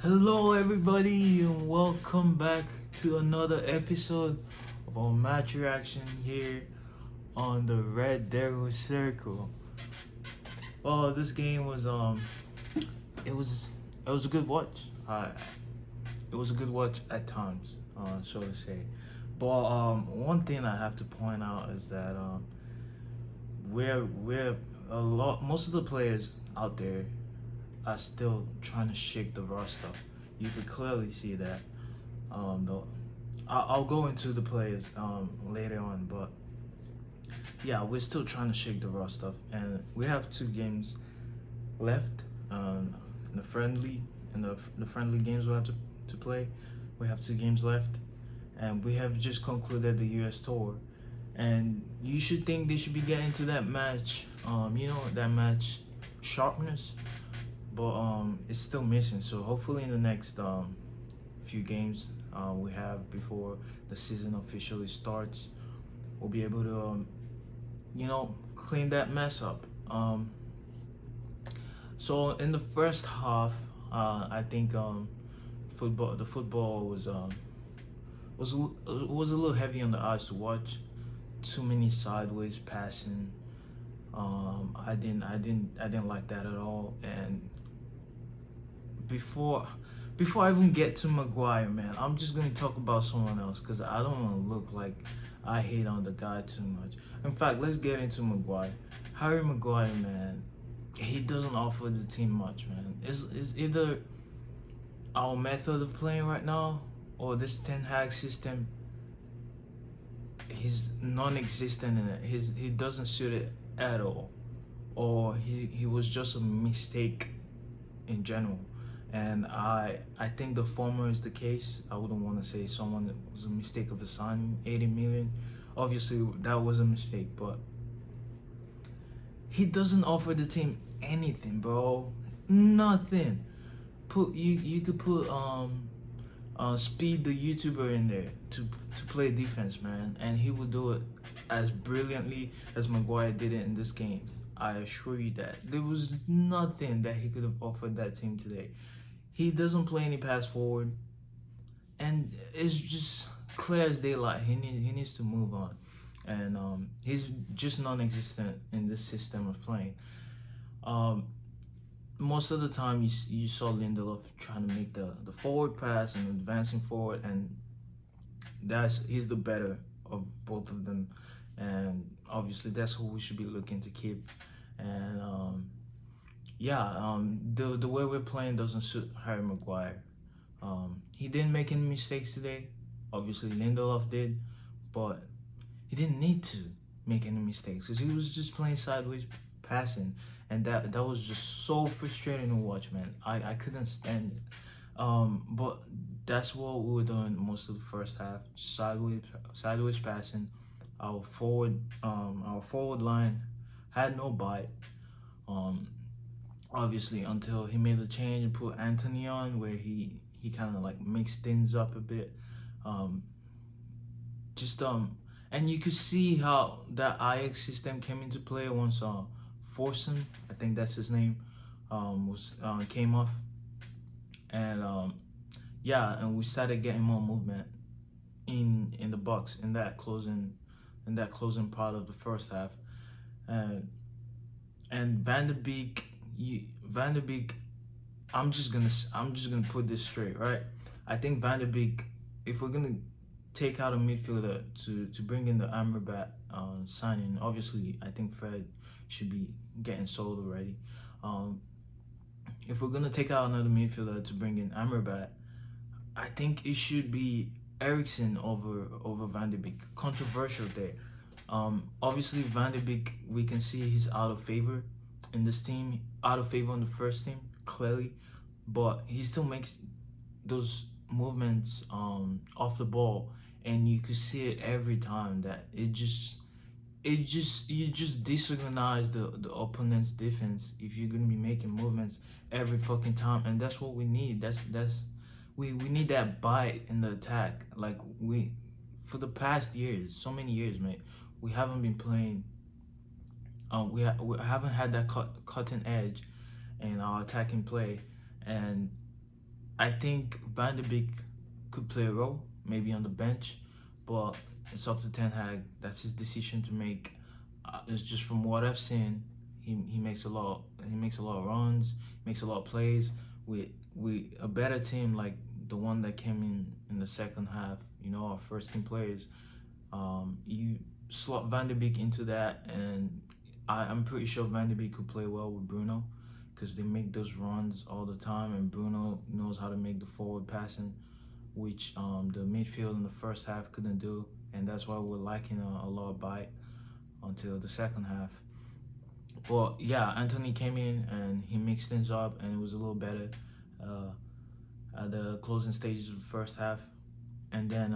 Hello, everybody, and welcome back to another episode of our match reaction here on the Red Devil Circle. Well, this game was it was it was a good watch. It was a good watch at times, so to say. But one thing I have to point out is that we're a lot. Most of the players out there are still trying to shake the roster. You could clearly see that. Though, I'll go into the players later on, but yeah, we're still trying to shake the raw stuff, and we have two games left. In the friendly, in the friendly games we have to play, we have two games left, and we have just concluded the U.S. tour, and you should think they should be getting to that match. That match sharpness, but it's still missing. So hopefully in the next few games we have before the season officially starts, we'll be able to clean that mess up. So in the first half, I think the football was a little heavy on the eyes to watch. Too many sideways passing. I didn't like that at all. And before I even get to Maguire, man, I'm just gonna talk about someone else because I don't want to look like I hate on the guy too much. In fact, let's get into Maguire. Harry Maguire, man, he doesn't offer the team much, man. It's either our method of playing right now or this Ten Hag system. He's non-existent in it. He doesn't suit it at all, or he was just a mistake in general. And I think the former is the case. I wouldn't want to say someone that was a mistake of assigning 80 million. Obviously that was a mistake, but he doesn't offer the team anything, bro. Nothing. You could put Speed the YouTuber in there to play defense, man, and he would do it as brilliantly as Maguire did it in this game. I assure you that there was nothing that he could have offered that team today. He doesn't play any pass forward, and it's just clear as daylight. He needs to move on, and he's just non-existent in this system of playing. Most of the time, you saw Lindelof trying to make the forward pass and advancing forward, and he's the better of both of them, and obviously that's who we should be looking to keep. And the way we're playing doesn't suit Harry Maguire. He didn't make any mistakes today. Obviously Lindelof did, but he didn't need to make any mistakes because he was just playing sideways passing, and that was just so frustrating to watch, man. I couldn't stand it. But that's what we were doing most of the first half, sideways passing. Our forward line had no bite. Obviously until he made the change and put Anthony on, where he kind of like mixed things up a bit. Just and you could see how that Ajax system came into play once Forsen, I think that's his name, was came off, and and we started getting more movement in the box in that closing part of the first half, and Van der Beek, I'm just gonna put this straight, right? I think Van der Beek, if we're gonna take out a midfielder to bring in the Amrabat signing, obviously I think Fred should be getting sold already. If we're gonna take out another midfielder to bring in Amrabat, I think it should be Ericsson over Van der Beek. Controversial there. Obviously Van der Beek, we can see he's out of favor in this team, out of favor on the first team, clearly, but he still makes those movements off the ball, and you could see it every time that you just disorganize the opponent's defense if you're gonna be making movements every fucking time, and that's what we need. We need that bite in the attack. Like for the past years, so many years, mate, we haven't been playing. We haven't had that cutting edge in our attacking play, and I think Van de Beek could play a role, maybe on the bench, but it's up to Ten Hag. That's his decision to make. It's just from what I've seen, he makes a lot. He makes a lot of runs, makes a lot of plays. We a better team like the one that came in the second half. You know, our first team players. You slot Van de Beek into that, and I'm pretty sure Van de Beek could play well with Bruno because they make those runs all the time, and Bruno knows how to make the forward passing, which the midfield in the first half couldn't do, and that's why we're lacking a lot of bite until the second half. But yeah, Anthony came in and he mixed things up, and it was a little better at the closing stages of the first half, and then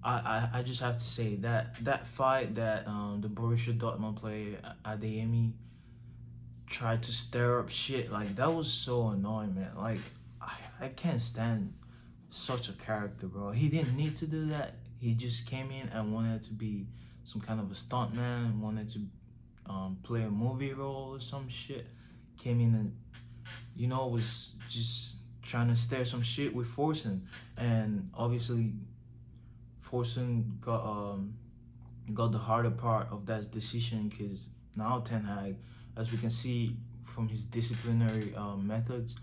I just have to say that fight that the Borussia Dortmund player Adeyemi tried to stir up shit, like that was so annoying, man. Like I can't stand such a character, bro. He didn't need to do that. He just came in and wanted to be some kind of a stuntman, wanted to play a movie role or some shit. Came in and was just trying to stir some shit with Forsen, and obviously Forsen got the harder part of that decision because now Ten Hag, as we can see from his disciplinary methods,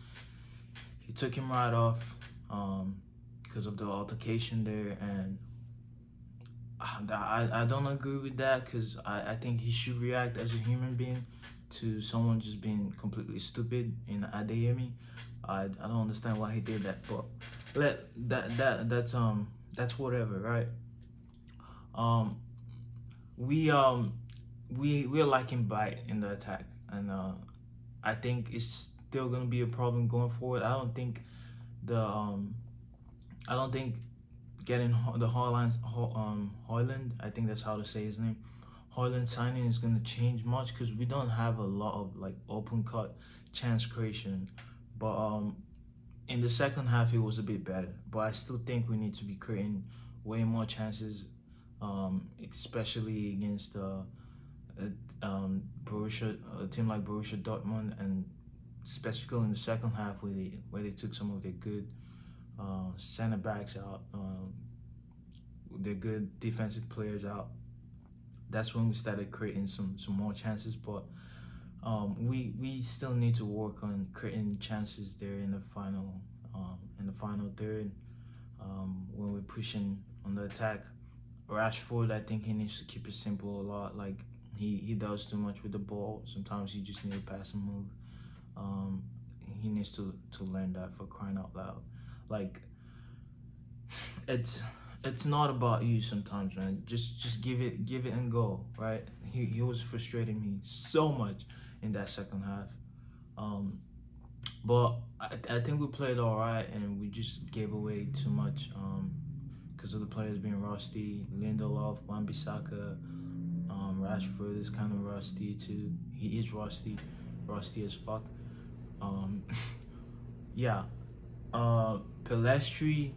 he took him right off because of the altercation there, and I don't agree with that because I think he should react as a human being to someone just being completely stupid in Adeyemi. I don't understand why he did that, but that's whatever, right? Um, we're lacking bite in the attack, and I think it's still gonna be a problem going forward. The um, I don't think getting the Hoyland, I think that's how to say his name. Hoyland signing is gonna change much because we don't have a lot of like open cut chance creation, but in the second half it was a bit better. But I still think we need to be creating way more chances, especially against Borussia, a team like Borussia Dortmund, and specifically in the second half where they took some of their good center backs out, their good defensive players out. That's when we started creating some more chances, but we still need to work on creating chances there in the final third, when we're pushing on the attack. Rashford, I think he needs to keep it simple a lot. Like he does too much with the ball. Sometimes you just need to pass and move. He needs to learn that, for crying out loud. Like it's not about you sometimes, man. Just give it and go, right? He was frustrating me so much in that second half. But I think we played all right, and we just gave away too much because of the players being rusty. Lindelof, Wan-Bissaka, Rashford is kind of rusty too. He is rusty as fuck. Um, yeah. Pelestri,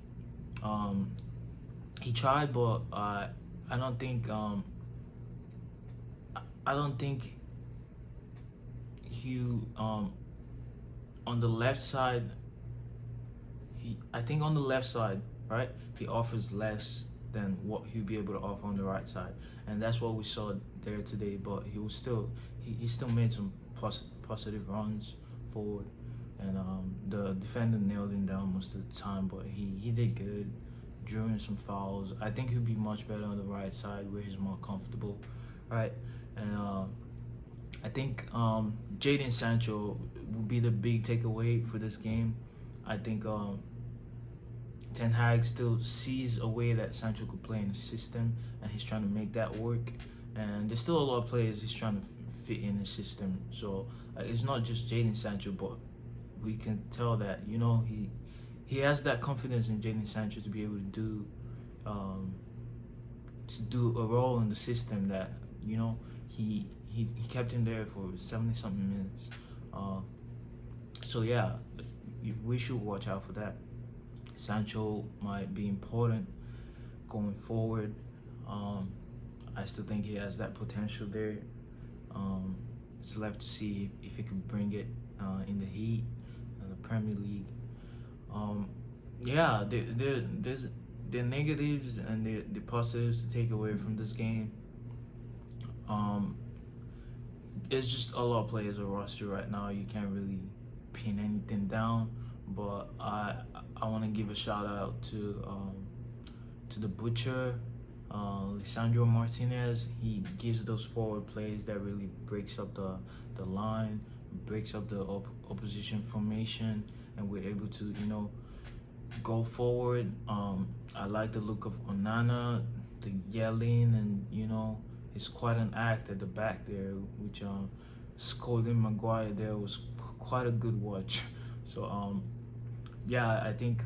he tried, but I don't think I don't think he on the left side. I think on the left side, right, he offers less than what he'll be able to offer on the right side, and that's what we saw there today. But he still made some positive runs forward, and the defender nailed him down most of the time. But he did good, drew in some fouls. I think he'll be much better on the right side where he's more comfortable, right? And I think Jadon Sancho will be the big takeaway for this game. I think Ten Hag still sees a way that Sancho could play in the system, and he's trying to make that work. And there's still a lot of players he's trying to fit in the system. So it's not just Jadon Sancho, but we can tell that he has that confidence in Jadon Sancho to be able to do a role in the system that he kept him there for 70 something minutes. So yeah, we should watch out for that. Sancho might be important going forward. I still think he has that potential there. It's left to see if he can bring it in the Heat, in the Premier League. Um, yeah, there's the negatives and the positives to take away from this game. Um, it's just a lot of players are roster right now. You can't really pin anything down. But I want to give a shout out to the butcher, Lisandro Martinez. He gives those forward plays that really breaks up the line, breaks up the opposition formation, and we're able to go forward. I like the look of Onana, the yelling, and it's quite an act at the back there, which scolding Maguire there was quite a good watch. So yeah, I think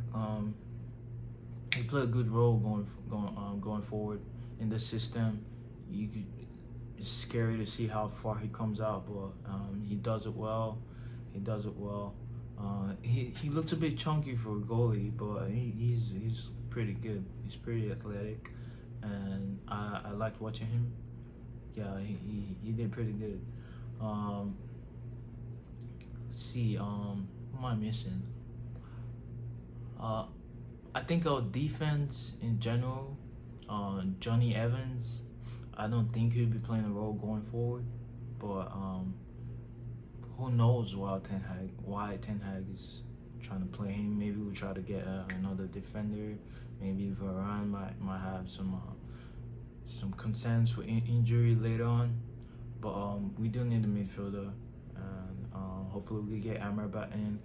he played a good role going forward in the system. It's scary to see how far he comes out, but he does it well. He does it well. He looks a bit chunky for a goalie, but he's pretty good. He's pretty athletic, and I liked watching him. Yeah, he did pretty good. Let's see. Who am I missing? I think our defense in general, Johnny Evans, I don't think he'll be playing a role going forward, but who knows why Ten Hag is trying to play him. Maybe we'll try to get another defender. Maybe Varane might have some concerns for injury later on, but we do need a midfielder, and hopefully we get Amrabat in.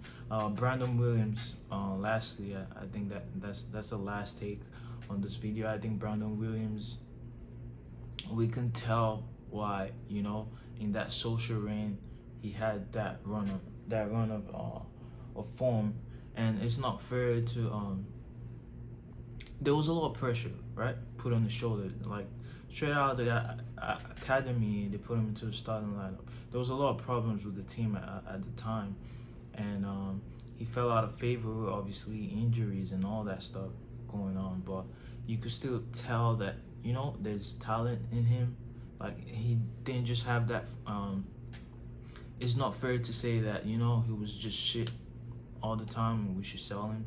Brandon Williams. Lastly, I think that's the last take on this video. I think Brandon Williams, we can tell why in that social reign he had that run of form, and it's not fair to there was a lot of pressure, right, put on the shoulder. Like straight out of the academy, they put him into the starting lineup. There was a lot of problems with the team at the time, and he fell out of favor. Obviously, injuries and all that stuff going on, but you could still tell that there's talent in him. Like he didn't just have that. It's not fair to say that he was just shit all the time and we should sell him.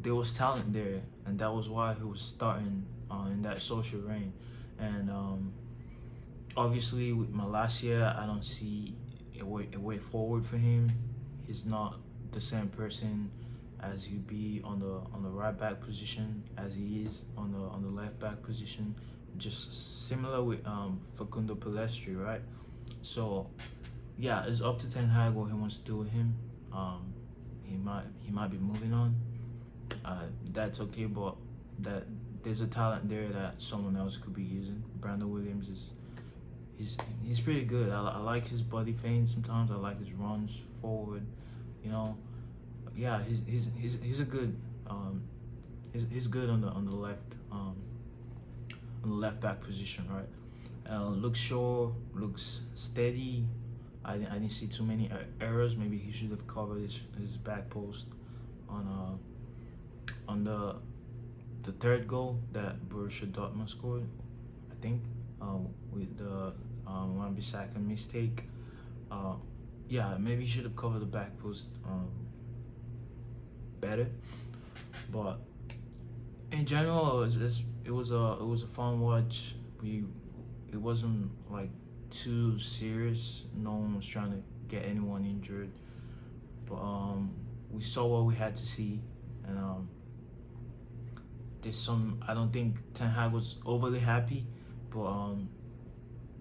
There was talent there, and that was why he was starting in that social reign. And obviously with Malacia, I don't see a way forward for him. He's not the same person as he'd be on the right back position as he is on the left back position. Just similar with Facundo Pelestri, right? So yeah, it's up to Ten Hag what he wants to do with him. He might be moving on. That's okay, but that there's a talent there that someone else could be using. Brandon Williams he's pretty good. I like his body feints sometimes. I like his runs forward. Yeah, he's a good he's good on the left back position, right? Looks sure, looks steady. I didn't see too many errors. Maybe he should have covered his back post on the third goal that Borussia Dortmund scored, I think, with the Wan-Bissaka mistake. Yeah, maybe he should have covered the back post better. But in general, it was a fun watch. It wasn't like too serious. No one was trying to get anyone injured, but we saw what we had to see, and I don't think Ten Hag was overly happy, but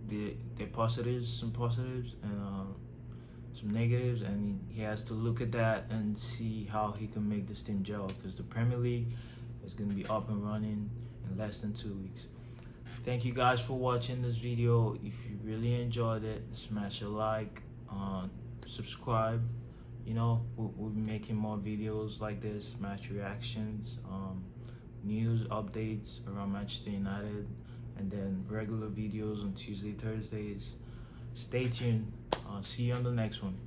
there some positives and some negatives, and he has to look at that and see how he can make this team gel, because the Premier League is going to be up and running in less than 2 weeks. Thank you guys for watching this video. If you really enjoyed it, smash a like, subscribe. We'll be making more videos like this, match reactions, news updates around Manchester United, and then regular videos on Tuesday, Thursdays. Stay tuned. See you on the next one.